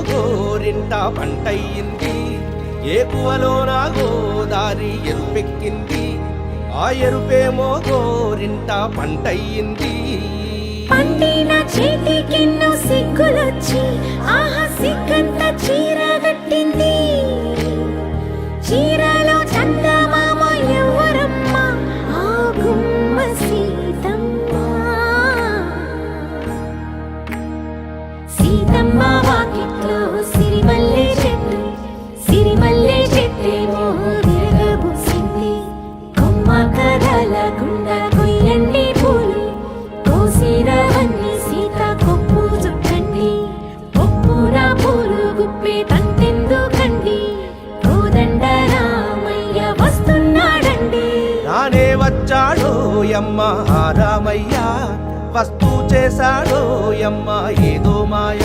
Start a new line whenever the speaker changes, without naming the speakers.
గోరింట పంటయ్యింది. ఏకువలోన గోదారి ఎరుపెక్కింది. ఆ ఎరుపేమో గోరింట పంటయ్యింది.
పండిన చేతికెన్నో సిగ్గులొచ్చి ఆహా సిగ్గంత చీర కట్టింది. చీరలో చందమామ ఎవరమ్మ? ఆ గుమ్మ సీతమ్మ. సీతమ్మ వాకిట్లో సిరిమల్లె చెట్టు, సిరిమల్లె చెట్టేమో తిరగబూసింది. కొమ్మ కదలకుండా కొయ్యండి పూలు, కోసిరవన్నీ సీత కొప్పు చుట్టండి. కొప్పున పూలు గుప్పే తంతెందుకండి? కోదండ రామయ్య వస్తున్నాడండి.
నానే వచ్చాడో యమ్మ ఆ రామయ్య, వస్తూ చేశాడో యమ్మ ఏదో మాయ.